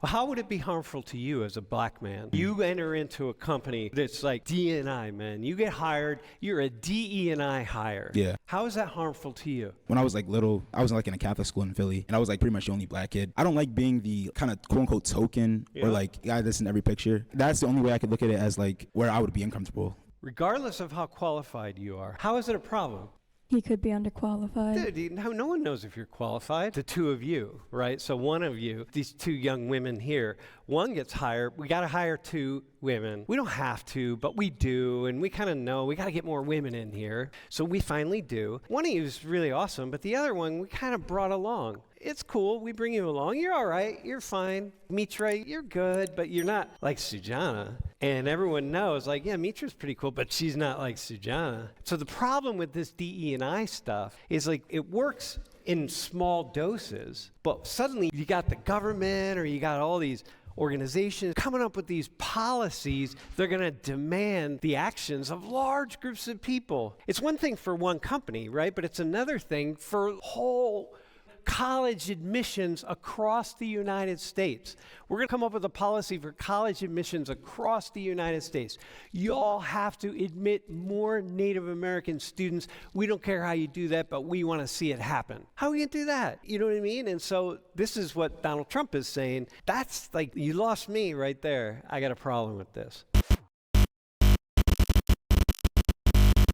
Well, how would it be harmful to you as a black man? You enter into a company that's like D&I, man. You get hired, you're a DE&I hire. Yeah. How is that harmful to you? When I was like little, I was like in a Catholic school in Philly, and I was like pretty much the only black kid. I don't like being the kind of quote unquote token or like guy that's in every picture. That's the only way I could look at it, as like where I would be uncomfortable. Regardless of how qualified you are, how is it a problem? He could be underqualified. Dude, no one knows if you're qualified. The two of you, right? So one of you, these two young women here, one gets hired. We got to hire two women. We don't have to, but we do, and we kind of know we got to get more women in here. So we finally do. One of you is really awesome, but the other one we kind of brought along. It's cool. We bring you along. You're all right. You're fine. Mitra, you're good, but you're not like Sujana. And everyone knows, like, yeah, Mitra's pretty cool, but she's not like Sujana. So the problem with this DE&I stuff is, like, it works in small doses, but suddenly you got the government or you got all these organizations coming up with these policies. They're going to demand the actions of large groups of people. It's one thing for one company, right? But it's another thing for whole college admissions across the United States. We're going to come up with a policy for college admissions across the United States. Y'all have to admit more Native American students. We don't care how you do that, but we want to see it happen. How are we going to do that? You know what I mean? And so this is what Donald Trump is saying. That's like, you lost me right there. I got a problem with this.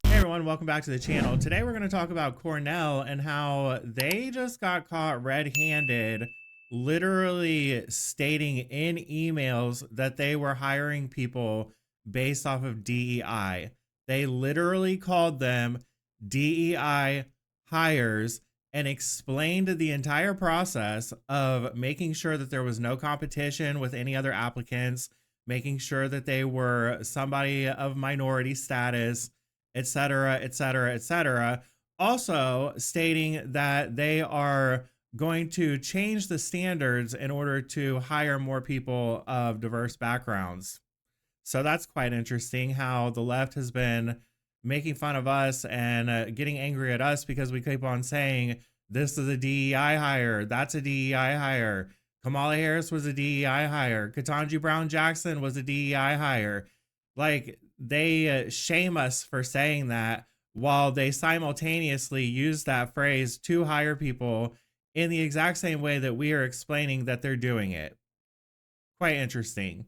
Hey everyone, welcome back to the channel. Today we're going to talk about Cornell and how they just got caught red-handed, literally stating in emails that they were hiring people based off of DEI. They literally called them DEI hires and explained the entire process of making sure that there was no competition with any other applicants, making sure that they were somebody of minority status, etc., etc., etc. Also stating that they are going to change the standards in order to hire more people of diverse backgrounds. So that's quite interesting how the left has been making fun of us and getting angry at us because we keep on saying this is a DEI hire, that's a DEI hire. Kamala Harris was a DEI hire. Ketanji Brown Jackson was a DEI hire. Like, they shame us for saying that while they simultaneously use that phrase to hire people in the exact same way that we are explaining that they're doing it. Quite interesting.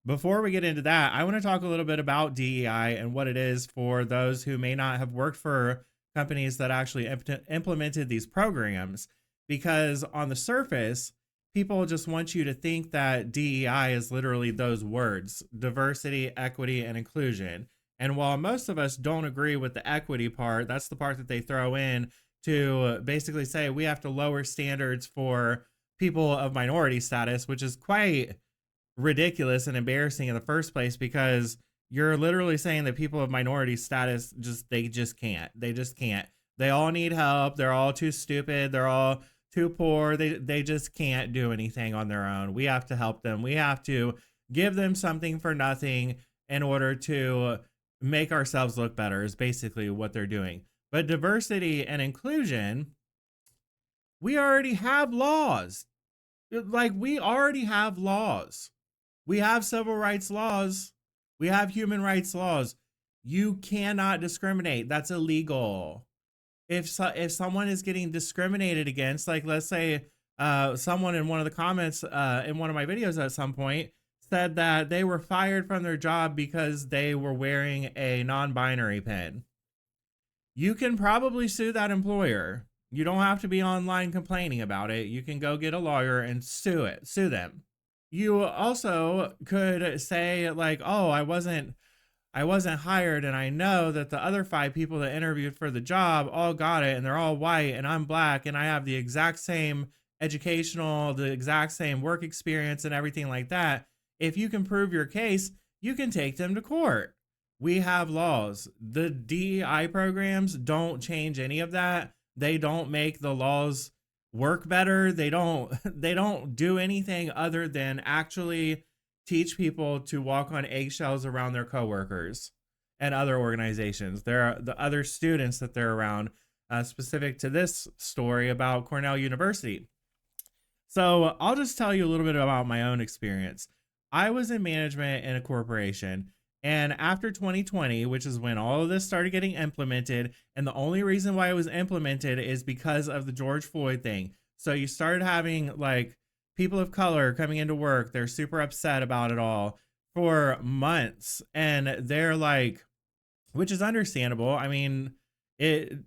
Before we get into that, I want to talk a little bit about DEI and what it is for those who may not have worked for companies that actually implemented these programs, because on the surface, people just want you to think that DEI is literally those words: diversity, equity, and inclusion. And while most of us don't agree with the equity part, that's the part that they throw in to basically say we have to lower standards for people of minority status, which is quite ridiculous and embarrassing in the first place, because you're literally saying that people of minority status they just can't. They all need help. They're all too stupid. They're all too poor. They just can't do anything on their own. We have to help them. We have to give them something for nothing in order to make ourselves look better, is basically what they're doing. But diversity and inclusion, we already have laws. Like, we already have laws. We have civil rights laws. We have human rights laws. You cannot discriminate. That's illegal. If someone is getting discriminated against, like, let's say someone in one of the comments in one of my videos at some point said that they were fired from their job because they were wearing a non-binary pin. You can probably sue that employer. You don't have to be online complaining about it. You can go get a lawyer and sue them. You also could say, like, oh, I wasn't hired, and I know that the other 5 people that interviewed for the job all got it, and they're all white, and I'm black, and I have the exact same the exact same work experience and everything like that. If you can prove your case, you can take them to court. We have laws. The DEI programs don't change any of that. They don't make the laws work better. They don't do anything other than actually teach people to walk on eggshells around their coworkers and other organizations. There are the other students that they're around, specific to this story about Cornell University. So I'll just tell you a little bit about my own experience. I was in management in a corporation. And after 2020, which is when all of this started getting implemented, and the only reason why it was implemented is because of the George Floyd thing. So you started having like people of color coming into work. They're super upset about it all for months. And they're like, which is understandable. I mean, it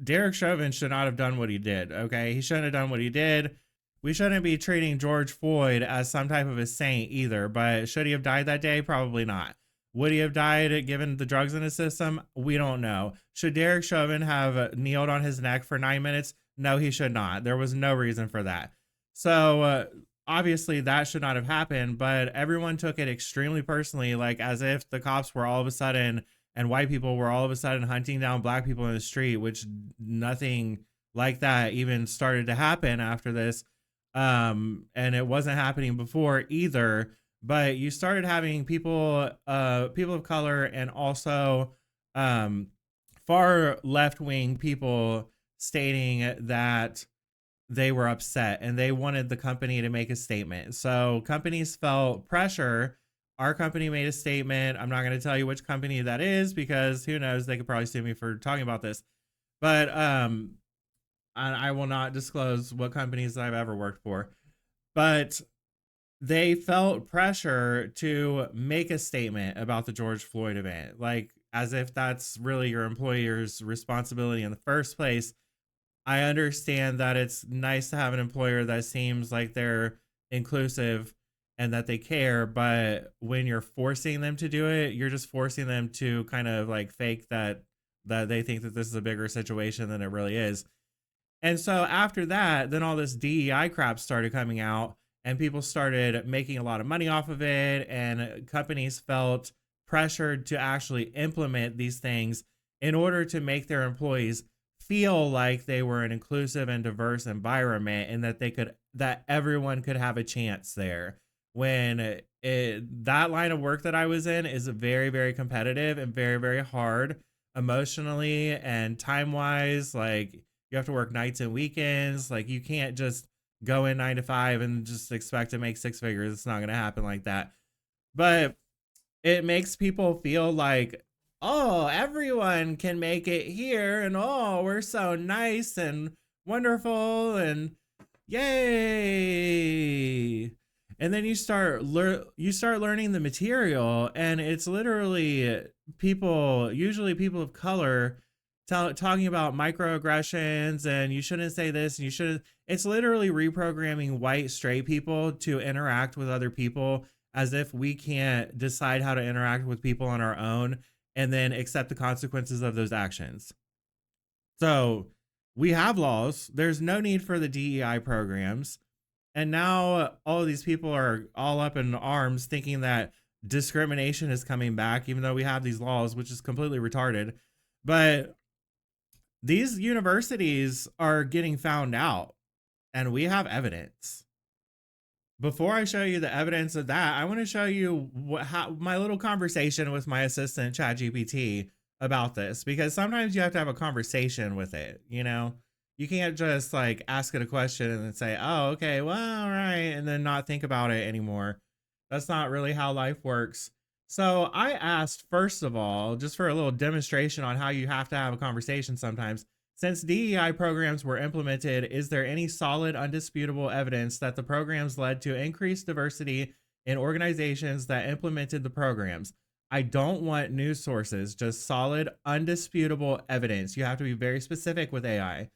Derek Chauvin should not have done what he did. Okay. He shouldn't have done what he did. We shouldn't be treating George Floyd as some type of a saint either, but should he have died that day? Probably not. Would he have died given the drugs in his system? We don't know. Should Derek Chauvin have kneeled on his neck for 9 minutes? No, he should not. There was no reason for that. So obviously that should not have happened, but everyone took it extremely personally, like as if the cops were all of a sudden, and white people were all of a sudden hunting down black people in the street, which nothing like that even started to happen after this. And it wasn't happening before either, but you started having people of color and also far left-wing people stating that they were upset and they wanted the company to make a statement. So companies felt pressure. Our company made a statement. I'm not going to tell you which company that is because who knows, they could probably sue me for talking about this, but I will not disclose what companies I've ever worked for, but they felt pressure to make a statement about the George Floyd event, like as if that's really your employer's responsibility in the first place. I understand that it's nice to have an employer that seems like they're inclusive and that they care, but when you're forcing them to do it, you're just forcing them to kind of like fake that they think that this is a bigger situation than it really is. And so after that, then all this DEI crap started coming out and people started making a lot of money off of it. And companies felt pressured to actually implement these things in order to make their employees feel like they were an inclusive and diverse environment and that everyone could have a chance there. When that line of work that I was in is very, very competitive and very, very hard emotionally and time wise. Like, you have to work nights and weekends. Like, you can't just go in 9 to 5 and just expect to make 6 figures. It's not going to happen like that. But it makes people feel like, oh, everyone can make it here. And oh, we're so nice and wonderful. And yay. And then you start learning the material. And it's literally people, usually people of color, talking about microaggressions and you shouldn't say this and you shouldn't. It's literally reprogramming white straight people to interact with other people as if we can't decide how to interact with people on our own and then accept the consequences of those actions. So we have laws. There's no need for the DEI programs. And now all of these people are all up in arms thinking that discrimination is coming back, even though we have these laws, which is completely retarded. But these universities are getting found out and we have evidence. Before I show you the evidence of that, I want to show you how my little conversation with my assistant ChatGPT about this, because sometimes you have to have a conversation with it. You know, you can't just like ask it a question and then say, oh, okay, well, all right, and then not think about it anymore. That's not really how life works. So I asked, first of all, just for a little demonstration on how you have to have a conversation sometimes, since DEI programs were implemented, is there any solid, undisputable evidence that the programs led to increased diversity in organizations that implemented the programs? I don't want news sources, just solid, undisputable evidence. You have to be very specific with AI.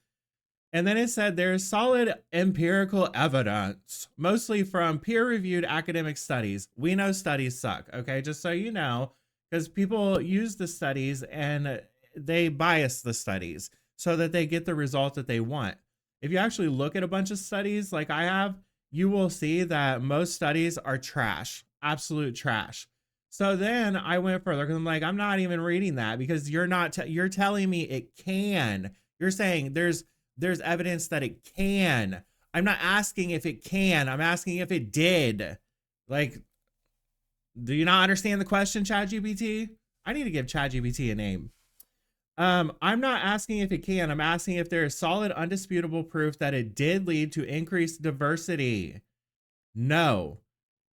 And then it said there's solid empirical evidence, mostly from peer-reviewed academic studies. We know studies suck, okay? Just so you know, because people use the studies and they bias the studies so that they get the result that they want. If you actually look at a bunch of studies like I have, you will see that most studies are trash, absolute trash. So then I went further because I'm like, I'm not even reading that because you're telling me it can. You're saying there's evidence that it can. I'm not asking if it can. I'm asking if it did. Like, do you not understand the question, ChatGPT? I need to give ChatGPT a name. I'm not asking if it can. I'm asking if there is solid, undisputable proof that it did lead to increased diversity. No,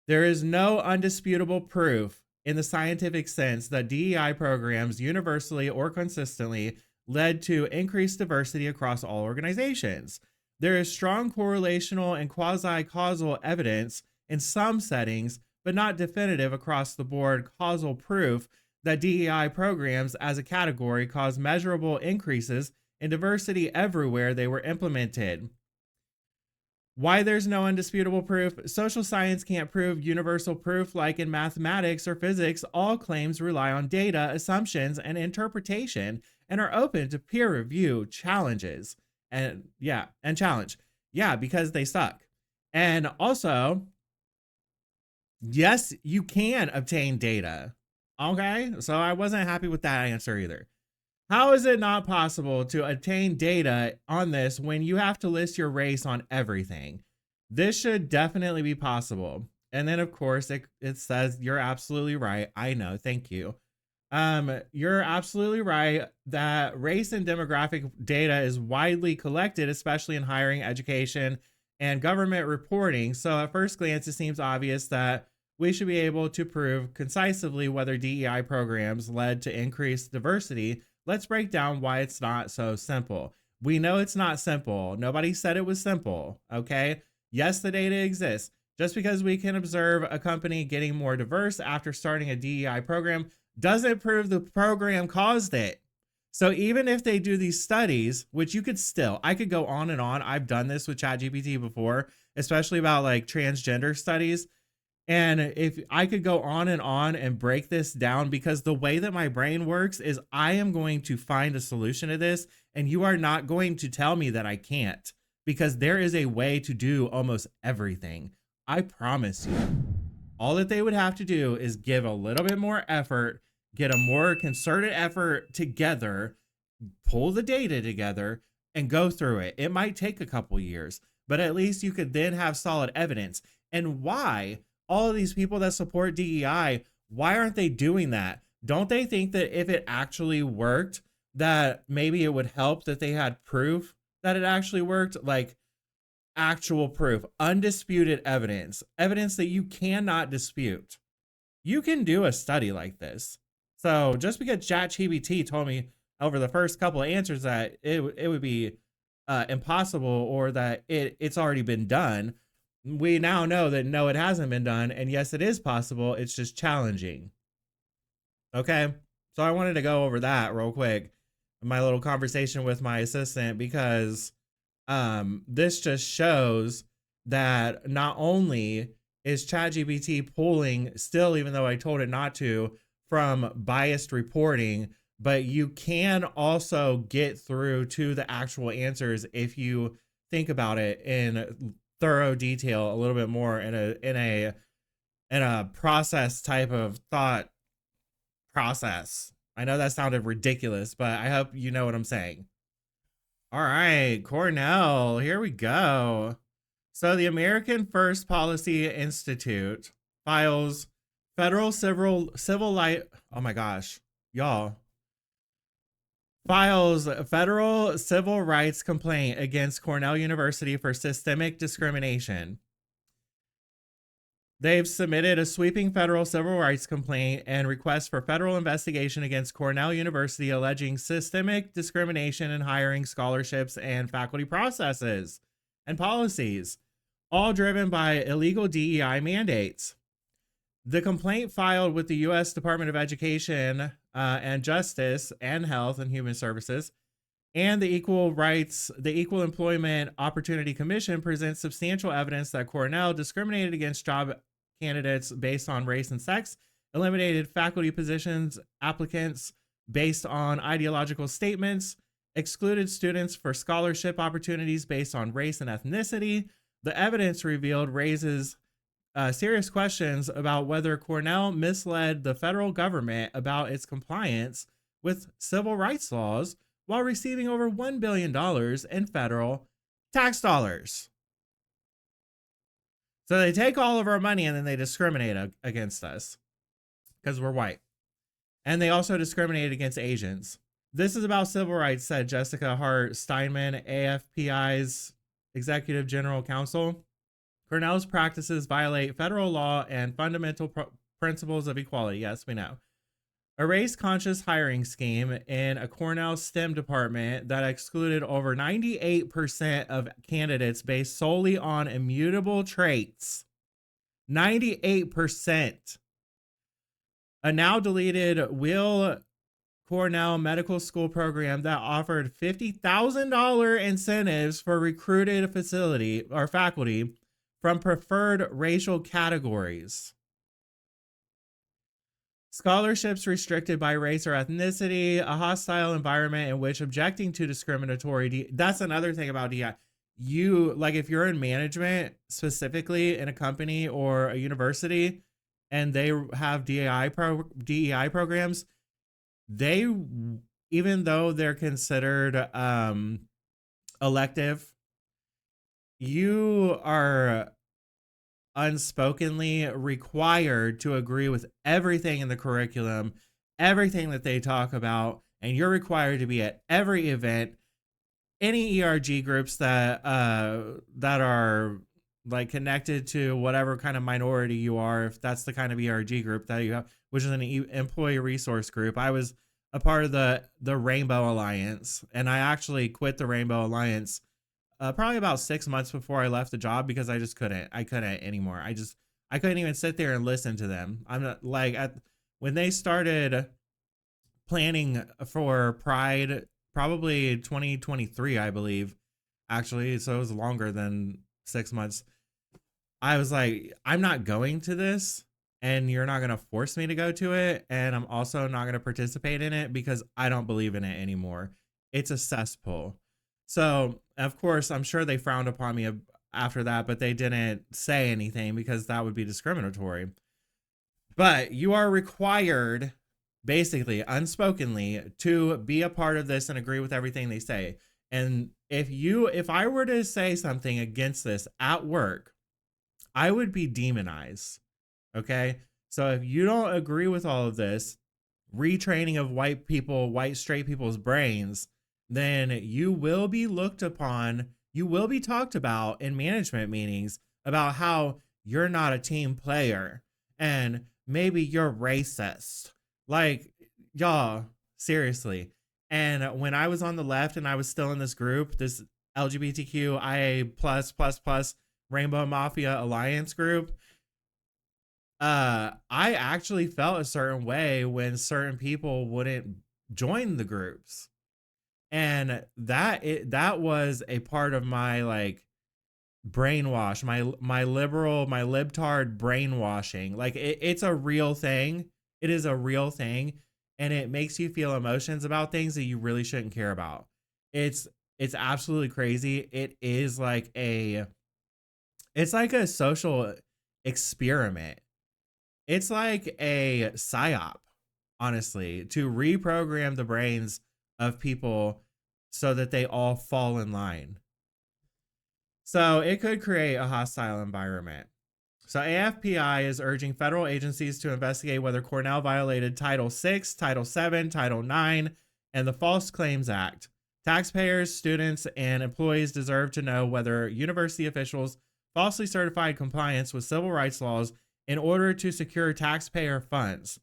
there is no undisputable proof in the scientific sense that DEI programs universally or consistently led to increased diversity across all organizations. There is strong correlational and quasi-causal evidence in some settings, but not definitive across the board causal proof that DEI programs as a category caused measurable increases in diversity everywhere they were implemented. Why there's no undisputable proof? Social science can't prove universal proof like in mathematics or physics. All claims rely on data, assumptions, and interpretation and are open to peer review challenges. And challenge. Yeah, because they suck. And also, yes, you can obtain data. Okay, so I wasn't happy with that answer either. How is it not possible to obtain data on this when you have to list your race on everything? This should definitely be possible. And then of course it says you're absolutely right. I know, thank you. You're absolutely right that race and demographic data is widely collected, especially in hiring, education, and government reporting. So at first glance, it seems obvious that we should be able to prove concisely whether DEI programs led to increased diversity. Let's break down why it's not so simple. We know it's not simple. Nobody said it was simple, okay? Yes, the data exists. Just because we can observe a company getting more diverse after starting a DEI program doesn't prove the program caused it. So even if they do these studies, which I could go on and on. I've done this with ChatGPT before, especially about like transgender studies. And if I could go on and break this down, because the way that my brain works is I am going to find a solution to this, and you are not going to tell me that I can't, because there is a way to do almost everything. I promise you. All that they would have to do is give a little bit more effort, get a more concerted effort together, pull the data together, and go through it. It might take a couple years, but at least you could then have solid evidence. And why? All of these people that support DEI, why aren't they doing that? Don't they think that if it actually worked, that maybe it would help that they had proof that it actually worked? Like actual proof, undisputed evidence, evidence that you cannot dispute. You can do a study like this. So just because ChatGPT told me over the first couple of answers that it would be impossible, or that it's already been done, we now know that no, it hasn't been done. And yes, it is possible. It's just challenging. Okay. So I wanted to go over that real quick. My little conversation with my assistant, because this just shows that not only is ChatGPT pulling still, even though I told it not to, from biased reporting, but you can also get through to the actual answers if you think about it in thorough detail a little bit more in a process type of thought process. I know that sounded ridiculous, but I hope you know what I'm saying. All right, Cornell, here we go. So the American First Policy Institute files federal civil oh my gosh, y'all. Files a federal civil rights complaint against Cornell University for systemic discrimination. They've submitted a sweeping federal civil rights complaint and request for federal investigation against Cornell University alleging systemic discrimination in hiring, scholarships, and faculty processes and policies, all driven by illegal DEI mandates. The complaint filed with the U.S. Department of Education and Justice and Health and Human Services and the Equal Employment Opportunity Commission presents substantial evidence that Cornell discriminated against job candidates based on race and sex, eliminated faculty positions applicants based on ideological statements, excluded students for scholarship opportunities based on race and ethnicity. The evidence revealed raises serious questions about whether Cornell misled the federal government about its compliance with civil rights laws while receiving over $1 billion in federal tax dollars. So they take all of our money and then they discriminate against us because we're white. And they also discriminate against Asians. This is about civil rights, said Jessica Hart Steinman, AFPI's Executive General Counsel. Cornell's practices violate federal law and fundamental principles of equality. Yes, we know. A race-conscious hiring scheme in a Cornell STEM department that excluded over 98% of candidates based solely on immutable traits. 98%. A now deleted Will Cornell Medical School program that offered $50,000 incentives for recruited faculty from preferred racial categories. Scholarships restricted by race or ethnicity, a hostile environment in which objecting to discriminatory that's another thing about DEI. You, like, if you're in management, specifically in a company or a university, and they have DEI programs, they, even though they're considered elective, you are unspokenly required to agree with everything in the curriculum, everything that they talk about, and you're required to be at every event. Any ERG groups that are like connected to whatever kind of minority you are, if that's the kind of ERG group that you have, which is an employee resource group. I was a part of the Rainbow Alliance, and I actually quit the Rainbow Alliance probably about 6 months before I left the job because I just couldn't. I couldn't anymore. I couldn't even sit there and listen to them. I'm not like when they started planning for Pride, probably 2023, I believe, actually. So it was longer than 6 months. I was like, I'm not going to this, and you're not going to force me to go to it. And I'm also not going to participate in it because I don't believe in it anymore. It's a cesspool. So, of course, I'm sure they frowned upon me after that, but they didn't say anything because that would be discriminatory. But you are required, basically, unspokenly, to be a part of this and agree with everything they say. And if I were to say something against this at work, I would be demonized. Okay? So if you don't agree with all of this, retraining of white straight people's brains, then you will be looked upon, you will be talked about in management meetings about how you're not a team player and maybe you're racist. Like, y'all, seriously. And when I was on the left and I was still in this group, this LGBTQIA+++ Rainbow Mafia Alliance group, I actually felt a certain way when certain people wouldn't join the groups. And that was a part of my like brainwash, my libtard brainwashing. Like it's a real thing. It is a real thing, and it makes you feel emotions about things that you really shouldn't care about. It's absolutely crazy. It's like a social experiment. It's like a psyop, honestly, to reprogram the brains of people so that they all fall in line. So it could create a hostile environment. So AFPI is urging federal agencies to investigate whether Cornell violated Title VI, Title VII, Title IX, and the False Claims Act. Taxpayers, students, and employees deserve to know whether university officials falsely certified compliance with civil rights laws in order to secure taxpayer funds.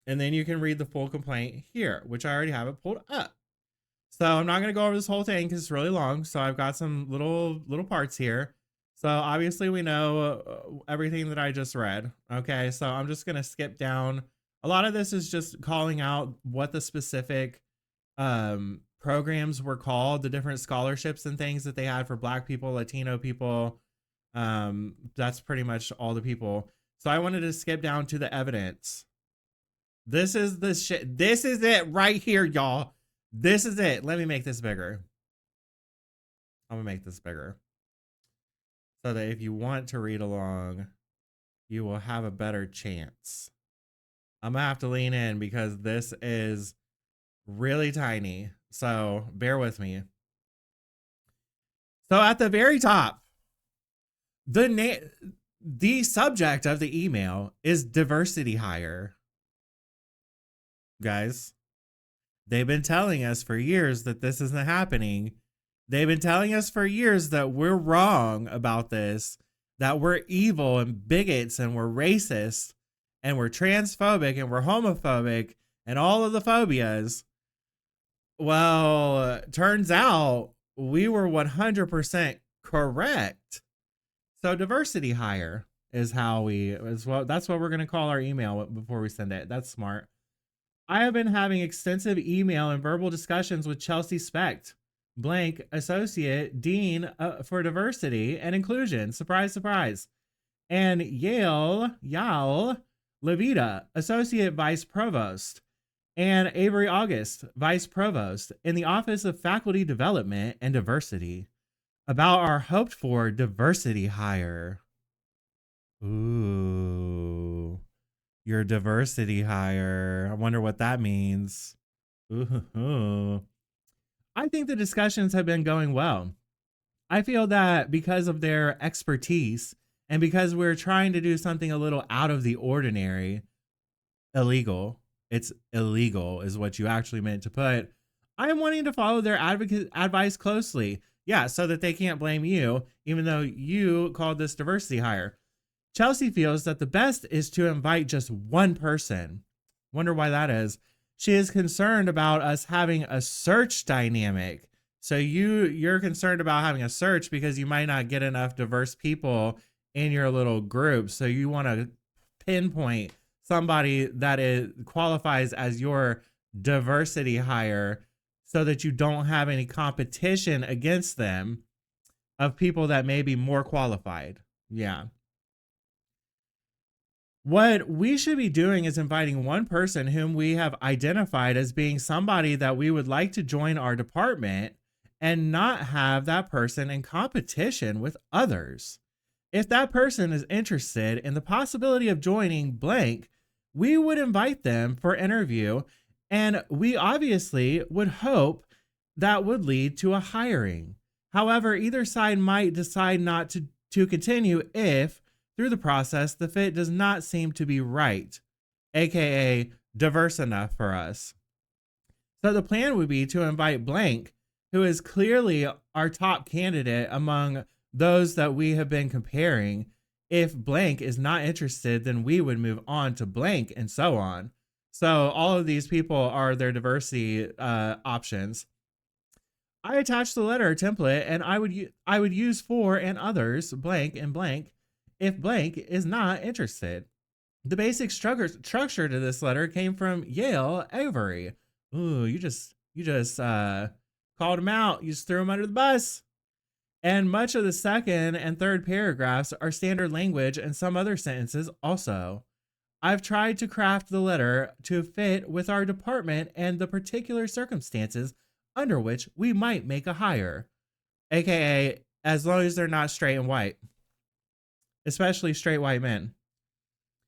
And then you can read the full complaint here, which I already have it pulled up. So I'm not going to go over this whole thing because it's really long. So I've got some little parts here. So obviously we know everything that I just read. Okay, so I'm just going to skip down. A lot of this is just calling out what the specific programs were called, the different scholarships and things that they had for Black people, Latino people. That's pretty much all the people. So I wanted to skip down to the evidence. This is the shit. This is it right here, y'all. This is it. Let me make this bigger. I'm gonna make this bigger so that if you want to read along, you will have a better chance. I'm gonna have to lean in because this is really tiny. So bear with me. So at the very top, the subject of the email is diversity hire. Guys, They've been telling us for years that this isn't happening. They've been telling us for years that we're wrong about this, that we're evil and bigots and we're racist and we're transphobic and we're homophobic and all of the phobias. Well, turns out we were 100% correct. So diversity hire is that's what we're going to call our email before we send it. That's smart. I have been having extensive email and verbal discussions with Chelsea Specht, blank associate dean for diversity and inclusion. Surprise, surprise. And Yale Levita, associate vice provost, and Avery August, vice provost in the Office of Faculty Development and Diversity about our hoped for diversity hire. Ooh, your diversity hire. I wonder what that means. Ooh. I think the discussions have been going well. I feel that because of their expertise and because we're trying to do something a little out of the ordinary, illegal. It's illegal is what you actually meant to put. I am wanting to follow their advice closely. Yeah, so that they can't blame you, even though you called this diversity hire. Chelsea feels that the best is to invite just one person. Wonder why that is. She is concerned about us having a search dynamic. So you're concerned about having a search because you might not get enough diverse people in your little group. So you want to pinpoint somebody that qualifies as your diversity hire so that you don't have any competition against them of people that may be more qualified. Yeah. What we should be doing is inviting one person whom we have identified as being somebody that we would like to join our department and not have that person in competition with others. If that person is interested in the possibility of joining blank, we would invite them for interview, and we obviously would hope that would lead to a hiring. However, either side might decide not to continue if, through the process, the fit does not seem to be right, aka diverse enough for us. So the plan would be to invite blank, who is clearly our top candidate among those that we have been comparing. If blank is not interested, then we would move on to blank and so on. So all of these people are their diversity options. I attached the letter template and I would use for and others blank and blank if blank is not interested. The basic structure to this letter came from Yale Avery. Ooh, you just called him out. You just threw him under the bus. And much of the second and third paragraphs are standard language and some other sentences also. I've tried to craft the letter to fit with our department and the particular circumstances under which we might make a hire, aka as long as they're not straight and white, especially straight white men.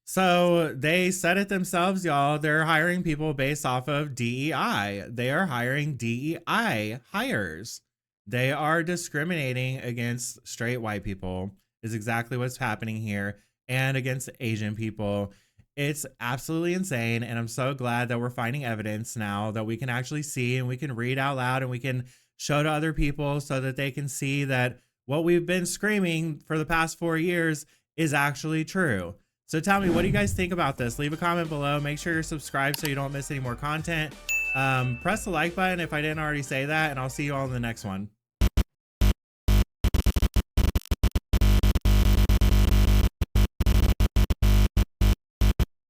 So they said it themselves, y'all. They're hiring people based off of DEI. They are hiring DEI hires. They are discriminating against straight white people is exactly what's happening here, and against Asian people. It's absolutely insane. And I'm so glad that we're finding evidence now that we can actually see and we can read out loud and we can show to other people so that they can see that what we've been screaming for the past 4 years is actually true. So tell me, what do you guys think about this? Leave a comment below. Make sure you're subscribed so you don't miss any more content. Press the like button if I didn't already say that, and I'll see you all in the next one.